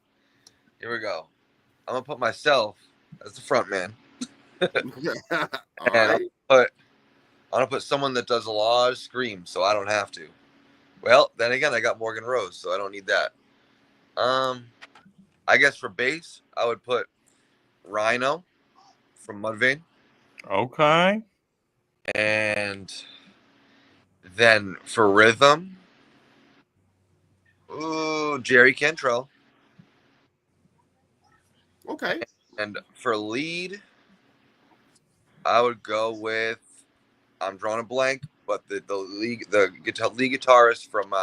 Here we go. I'm gonna put myself as the front man. All And right. I'm gonna put someone that does a lot of screams, so I don't have to. Well, then again, I got Morgan Rose, so I don't need that. I guess for bass, I would put Rhino from Mudvayne, Okay. and then for rhythm, ooh, Jerry Cantrell, Okay. and for lead, I would go with. I'm drawing a blank, but the lead guitarist from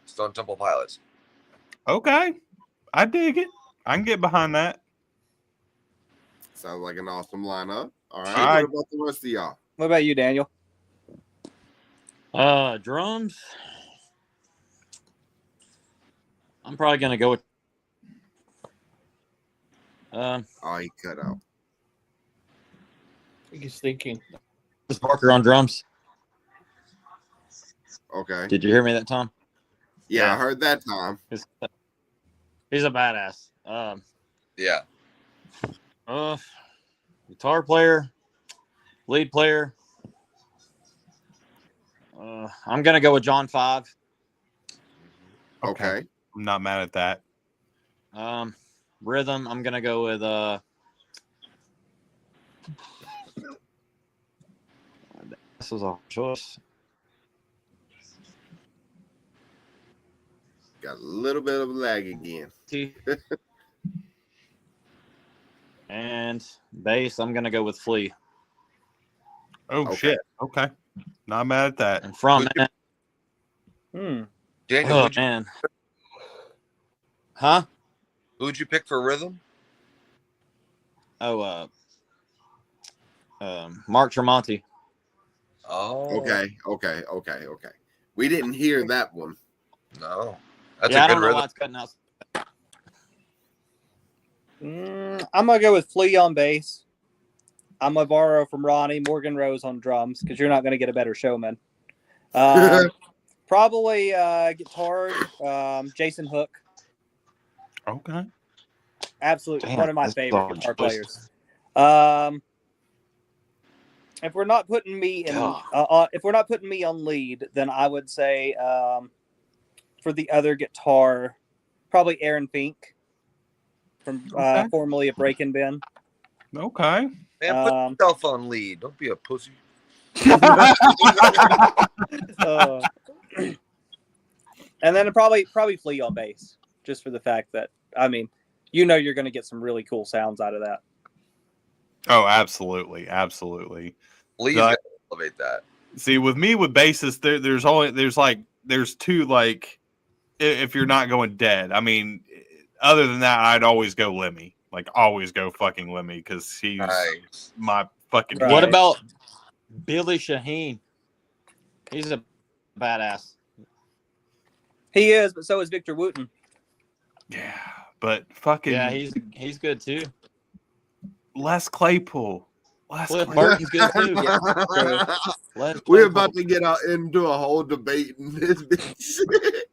Stone Temple Pilots. Okay. I dig it. I can get behind that. Sounds like an awesome lineup. All right. All right. What about the rest of y'all? What about you, Daniel? Drums. I'm probably gonna go with. Oh, he cut out. I think he's thinking. Chris Parker on drums. Okay. Did you hear me that time? Yeah, I heard that time. He's a badass. Yeah. Guitar player, lead player. I'm gonna go with John 5. Okay. I'm not mad at that. Rhythm. I'm gonna go with This was a choice. Got a little bit of lag again. And bass. I'm gonna go with Flea. Oh Okay. shit. Okay. Not mad at that. And front man. Daniel, Oh man. Huh? who'd you pick for rhythm? Oh, Mark Tremonti. Oh, Okay. We didn't hear that one. No, that's Yeah, a I good don't know why rhythm. it's cutting out. I'm gonna go with Flea on bass. I'm gonna borrow from Ronnie Morgan Rose on drums because you're not gonna get a better showman. Probably guitar, Jason Hook. Okay. Absolutely Damn, one of my that's favorite hard guitar choice. players. If we're not putting me in, God. if we're not putting me on lead, then I would say for the other guitar, probably Aaron Fink from Okay. formerly of Breakin' Ben. Okay. Man, put yourself on lead. Don't be a pussy. And then probably Flea on bass, just for the fact that you're going to get some really cool sounds out of that. Oh, absolutely. Absolutely. Please So elevate that. See, with me with bassists, there's two, like, if you're not going dead. I mean, other than that, I'd always go Lemmy. Like, always go fucking Lemmy because he's Nice. my fucking. Right. What about Billy Shaheen? He's a badass. He is, but so is Victor Wooten. Yeah, but fucking. Yeah, he's good too. Les Claypool. Cliff Burton's good too. We're about to get out into a whole debate in this bitch.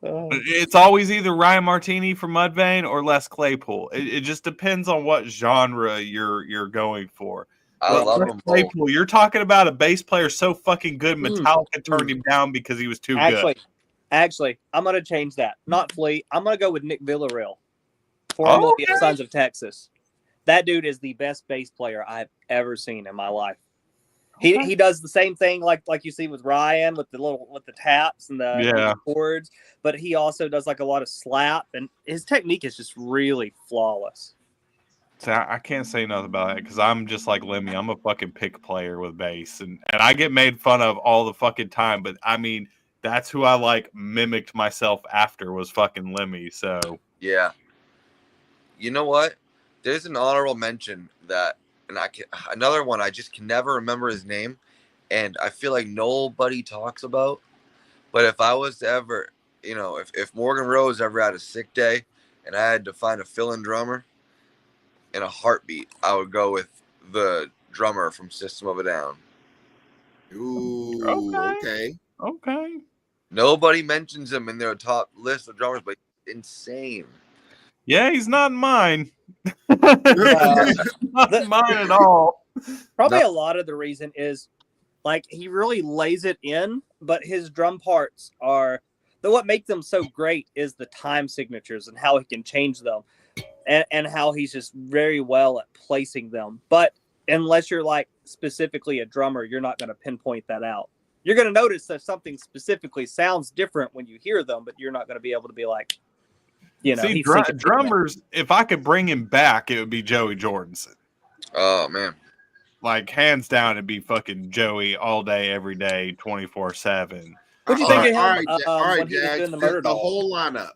It's always either Ryan Martini from Mudvayne or Les Claypool. It just depends on what genre you're going for. I love him both. Claypool, you're talking about a bass player so fucking good, Metallica turned him down because he was too good. Actually, I'm going to change that. Not Flea. I'm going to go with Nick Villarreal, formerly of Sons of Texas. That dude is the best bass player I've ever seen in my life. He does the same thing like you see with Ryan with the taps and the chords, but he also does like a lot of slap, and his technique is just really flawless. See, I can't say nothing about it because I'm just like Lemmy. I'm a fucking pick player with bass, and I get made fun of all the fucking time. But I mean, that's who I like mimicked myself after was fucking Lemmy. So yeah, you know what? There's an honorable mention that, and another one I just can never remember his name, and I feel like nobody talks about. But if I was to ever, if Morgan Rose ever had a sick day, and I had to find a fill-in drummer, in a heartbeat, I would go with the drummer from System of a Down. Ooh, okay. Nobody mentions him in their top list of drummers, but he's insane. Yeah, he's not in mine. Uh, Not in mine at all. Probably No. a lot of the reason is like he really lays it in, but his drum parts are what make them so great is the time signatures and how he can change them and how he's just very well at placing them. But unless you're like specifically a drummer, you're not going to pinpoint that out. You're going to notice that something specifically sounds different when you hear them, but you're not going to be able to be like, you know, See, drummers, if I could bring him back, it would be Joey Jordison. Oh, man. Like, hands down, it'd be fucking Joey all day, every day, 24/7. What'd you think of him all right, when he was Jagz, doing the Murder the Dolls? whole lineup.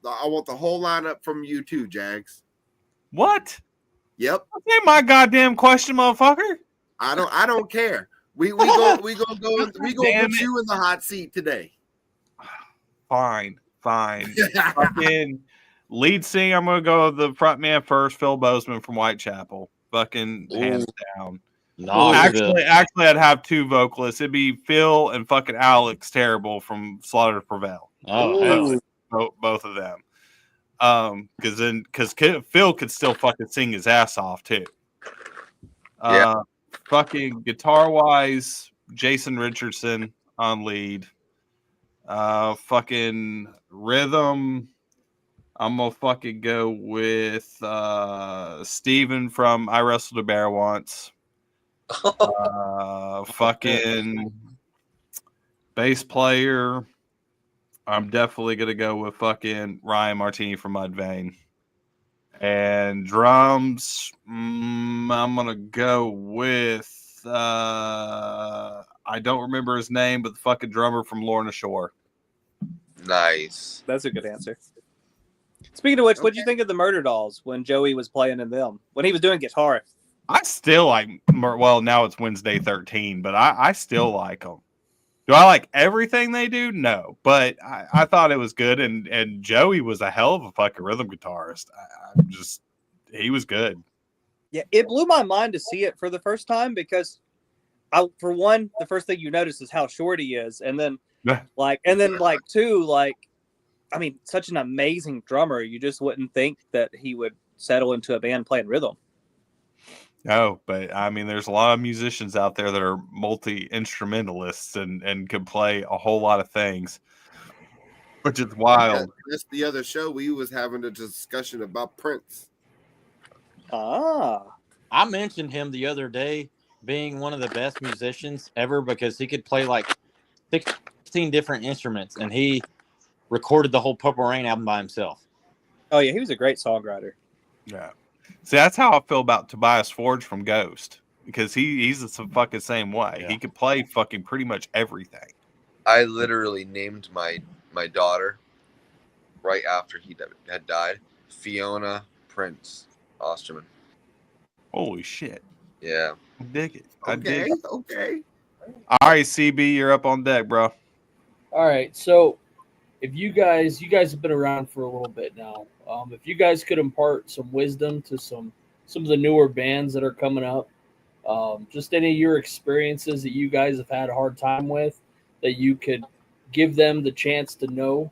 I want the whole lineup from you too, Jagz. What? Yep. That ain't my goddamn question, motherfucker. I don't care. We gonna put Damn it. you in the hot seat today. Fine. Fucking lead singer, I'm gonna go with the front man first, Phil Bozeman from Whitechapel. Fucking hands down. Knoxville. Actually, I'd have two vocalists. It'd be Phil and fucking Alex Terrible from Slaughter to Prevail. Oh, hell. Both of them. Because Phil could still fucking sing his ass off too. Yeah. Fucking guitar wise, Jason Richardson on lead. Fucking rhythm, I'm gonna fucking go with Steven from I Wrestled a Bear Once. Fucking bass player, I'm definitely gonna go with fucking Ryan Martini from Mudvayne. And drums, I'm gonna go with I don't remember his name, but the fucking drummer from Lorna Shore. Nice. That's a good answer. Speaking of which, what'd you think of the Murder Dolls when Joey was playing in them? When he was doing guitar? I still like, well, now it's Wednesday 13, but I still like them. Do I like everything they do? No, but I thought it was good, and Joey was a hell of a fucking rhythm guitarist. He was good. Yeah, it blew my mind to see it for the first time because, for one, the first thing you notice is how short he is, and then two, I mean, such an amazing drummer. You just wouldn't think that he would settle into a band playing rhythm. No, but I mean, there's a lot of musicians out there that are multi-instrumentalists and can play a whole lot of things, which is wild. That's the other show we was having a discussion about Prince. Ah. I mentioned him the other day being one of the best musicians ever because he could play like 16 different instruments, and he recorded the whole Purple Rain album by himself. Oh, yeah, he was a great songwriter. Yeah. See, that's how I feel about Tobias Forge from Ghost, because he's the fucking same way. Yeah. He could play fucking pretty much everything. I literally named my daughter right after he had died, Fiona Prince Osterman. Holy shit. Yeah. I dig it. I dig Okay, it. okay. All right, CB, you're up on deck, bro. All right, so if you guys have been around for a little bit now. If you guys could impart some wisdom to some of the newer bands that are coming up, just any of your experiences that you guys have had a hard time with, that you could give them the chance to know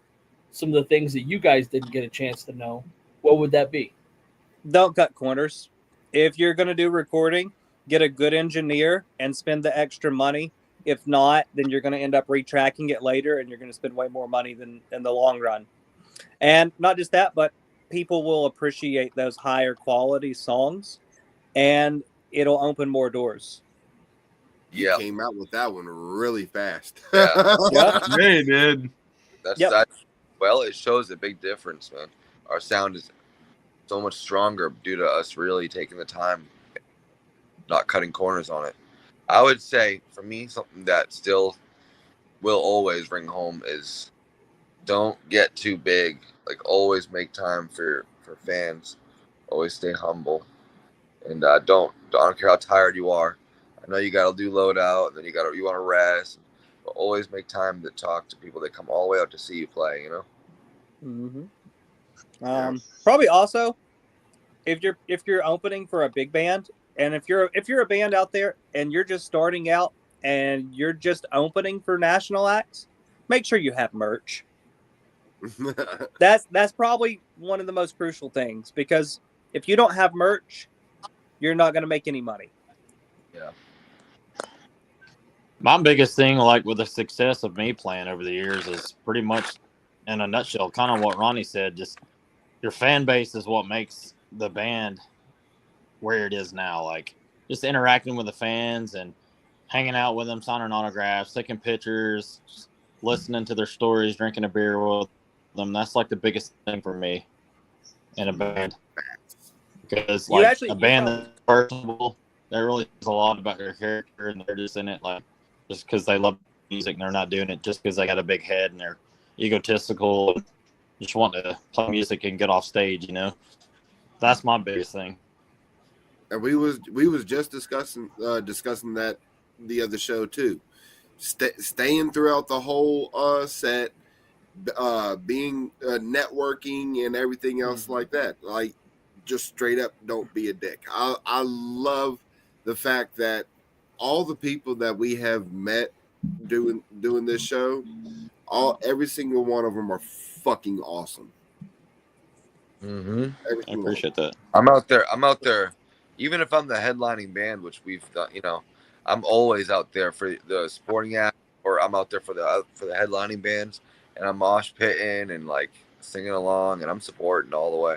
some of the things that you guys didn't get a chance to know, what would that be? Don't cut corners. If you're going to do recording, get a good engineer and spend the extra money. If not, then you're going to end up retracking it later, and you're going to spend way more money than in the long run. And not just that, but people will appreciate those higher quality songs, and it'll open more doors. Yeah. Came out with that one really fast. Yeah. Yep. Hey, dude. Well, it shows a big difference, man. Our sound is so much stronger due to us really taking the time, not cutting corners on it. I would say, for me, something that still will always ring home is don't get too big. Like, always make time for fans. Always stay humble. And I don't care how tired you are. I know you got to do loadout, and then you want to rest. But always make time to talk to people that come all the way out to see you play, you know? Mm-hmm. Probably also, if you're opening for a big band, and if you're a band out there and you're just starting out and you're just opening for national acts, make sure you have merch. That's probably one of the most crucial things, because if you don't have merch, you're not going to make any money. Yeah. My biggest thing, like with the success of me playing over the years, is pretty much, in a nutshell, kind of what Ronnie said. Just your fan base is what makes the band where it is now. Like just interacting with the fans and hanging out with them, signing autographs, taking pictures, listening to their stories, drinking a beer with them. That's like the biggest thing for me in a band. Because like a band that's personable, that really is a lot about their character, and they're just in it like just because they love music, and they're not doing it just because they got a big head and they're egotistical and just want to play music and get off stage. That's my biggest thing. And we was just discussing that the other show too. Staying throughout the whole set, being networking and everything else like that. Like, just straight up, don't be a dick. I love the fact that all the people that we have met doing this show, every single one of them are fucking awesome. Mm-hmm. I appreciate that. I'm out there. Even if I'm the headlining band, which we've done, I'm always out there for the sporting act, or I'm out there for the headlining bands, and I'm mosh pitting and like singing along, and I'm supporting all the way.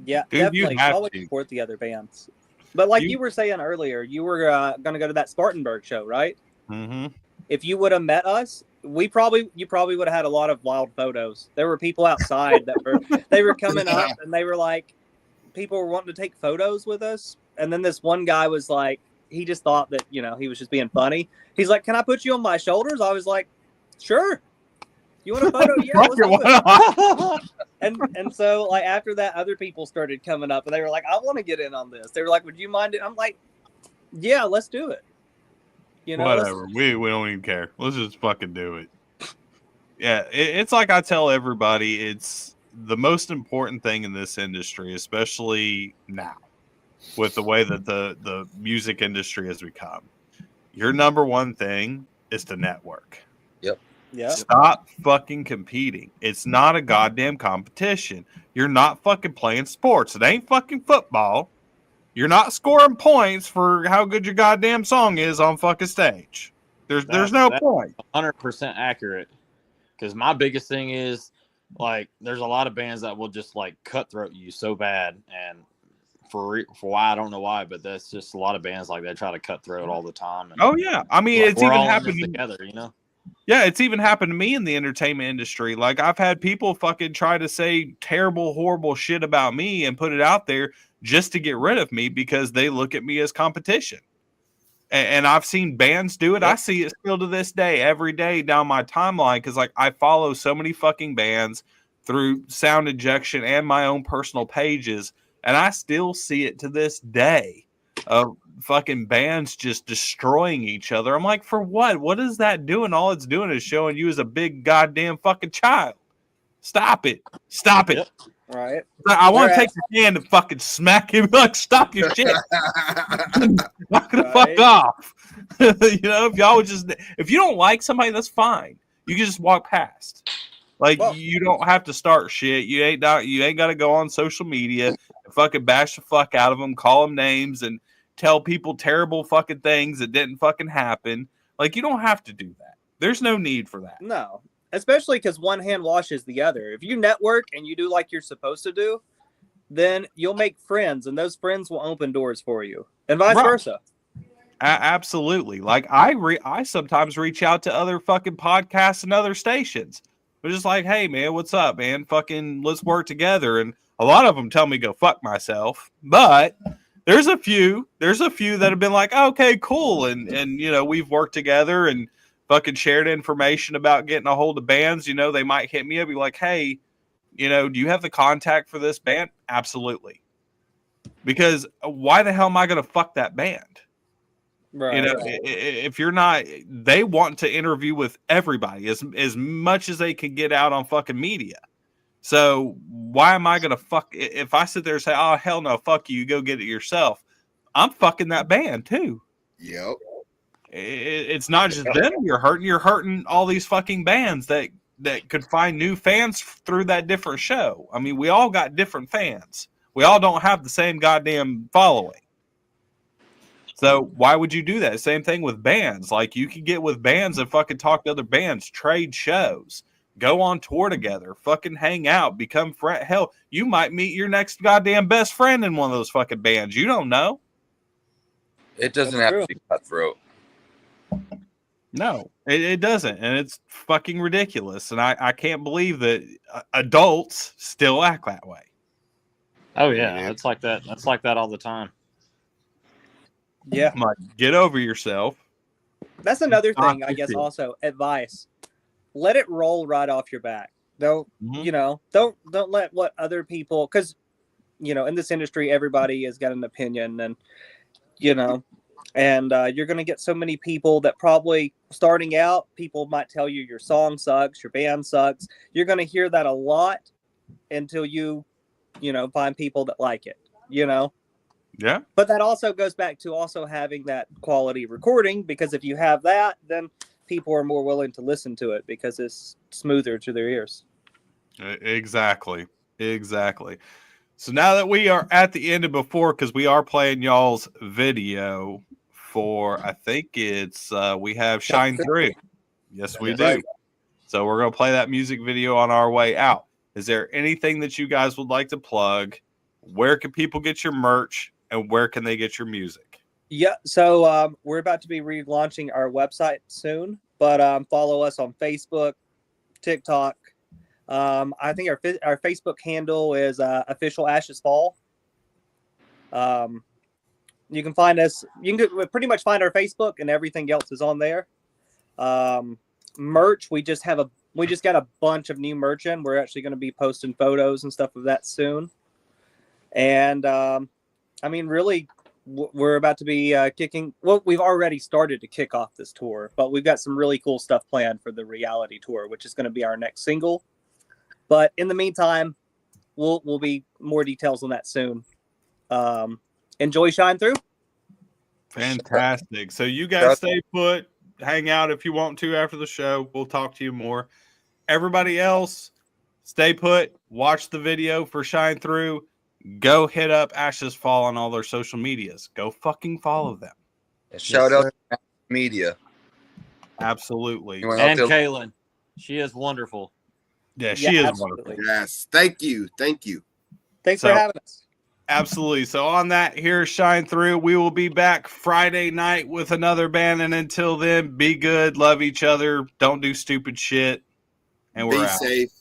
Yeah, Dude, definitely. Always support the other bands. But like you were saying earlier, you were going to go to that Spartanburg show, right? Mm-hmm. If you would have met us, you probably would have had a lot of wild photos. There were people outside they were coming up, and they were like, people were wanting to take photos with us. And then this one guy was like, he just thought that, he was just being funny. He's like, "Can I put you on my shoulders?" I was like, "Sure. You want a photo?" Yeah, let's do it. And so like after that, other people started coming up, and they were like, "I want to get in on this." They were like, "Would you mind it?" I'm like, "Yeah, let's do it." Whatever. We don't even care. Let's just fucking do it. Yeah, it's like I tell everybody, it's the most important thing in this industry, especially now, with the way that the music industry has become. Your number one thing is to network. Yep. Yeah. Stop fucking competing. It's not a goddamn competition. You're not fucking playing sports. It ain't fucking football. You're not scoring points for how good your goddamn song is on fucking stage. There's no point. 100% accurate. Because my biggest thing is, like, there's a lot of bands that will just like cutthroat you so bad, and for why, I don't know why, but that's just a lot of bands like they try to cutthroat all the time. And, oh yeah, I mean, it's even happened together, Yeah, it's even happened to me in the entertainment industry. Like, I've had people fucking try to say terrible, horrible shit about me and put it out there just to get rid of me because they look at me as competition. And I've seen bands do it. Yep. I see it still to this day, every day down my timeline, because like I follow so many fucking bands through Sound Injection and my own personal pages, and I still see it to this day of fucking bands just destroying each other. I'm like, for what? What is that doing? All it's doing is showing you as a big goddamn fucking child. Stop it. Stop it. Yep. Right. I want to take your hand and fucking smack him. Like, stop your shit. Knock the fuck off. If y'all would just, if you don't like somebody, that's fine. You can just walk past. Like, you don't have to start shit. You ain't got to go on social media and fucking bash the fuck out of them, call them names, and tell people terrible fucking things that didn't fucking happen. Like, you don't have to do that. There's no need for that. No. Especially because one hand washes the other. If you network and you do like you're supposed to do, then you'll make friends, and those friends will open doors for you, and vice versa. Absolutely. Like I sometimes reach out to other fucking podcasts and other stations. They're just like, "Hey man, what's up, man? Fucking let's work together." And a lot of them tell me go fuck myself, but there's a few that have been like, "Okay, cool," and we've worked together and fucking shared information about getting a hold of bands. They might hit me up, be like, "Hey, do you have the contact for this band?" Absolutely. Because why the hell am I going to fuck that band? Right. If you're not, they want to interview with everybody as much as they can get out on fucking media. So why am I going to fuck? If I sit there and say, "Oh, hell no, fuck you, go get it yourself," I'm fucking that band too. Yep. it's not just them you're hurting. You're hurting all these fucking bands that could find new fans through that different show. I mean, we all got different fans. We all don't have the same goddamn following. So why would you do that? Same thing with bands. Like, you could get with bands and fucking talk to other bands, trade shows, go on tour together, fucking hang out, become friend. Hell, you might meet your next goddamn best friend in one of those fucking bands. You don't know. It doesn't That's have true. to be cutthroat. No, it doesn't. And it's fucking ridiculous. And I can't believe that adults still act that way. Oh yeah, it's like that. That's like that all the time. Yeah. I'm like, get over yourself. That's another Not thing, I guess. to. Also, advice: let it roll right off your back. Don't Mhm. you know? Don't let what other people, because in this industry, everybody has got an opinion, and and you're going to get so many people that probably starting out, people might tell you your song sucks, your band sucks. You're going to hear that a lot until you find people that like it. Yeah. But that also goes back to also having that quality recording, because if you have that, then people are more willing to listen to it because it's smoother to their ears. Exactly. So now that we are at the end of before, because we are playing y'all's video for, I think it's, we have Shine Through. Yes, we do. So we're going to play that music video on our way out. Is there anything that you guys would like to plug? Where can people get your merch, and where can they get your music? Yeah, so we're about to be relaunching our website soon, but follow us on Facebook, TikTok. I think our Facebook handle is official Ashes Fall. You can find us. You can pretty much find our Facebook, and everything else is on there. Merch, we just got a bunch of new merch in. We're actually going to be posting photos and stuff of that soon. And I mean, really, we're about to be kicking. Well, we've already started to kick off this tour, but we've got some really cool stuff planned for the reality tour, which is going to be our next single. But in the meantime, we'll be more details on that soon. Enjoy Shine Through. Fantastic. So you guys stay put, hang out if you want to after the show. We'll talk to you more. Everybody else, stay put, watch the video for Shine Through. Go hit up Ashes Fall on all their social medias. Go fucking follow them. Shout out to media. Absolutely. And Kaylin. She is wonderful. Yeah, she is absolutely wonderful. Yes. Thank you. Thanks for having us. Absolutely. So on that, here's Shine Through. We will be back Friday night with another band. And until then, be good, love each other, don't do stupid shit, and we're out. Be safe.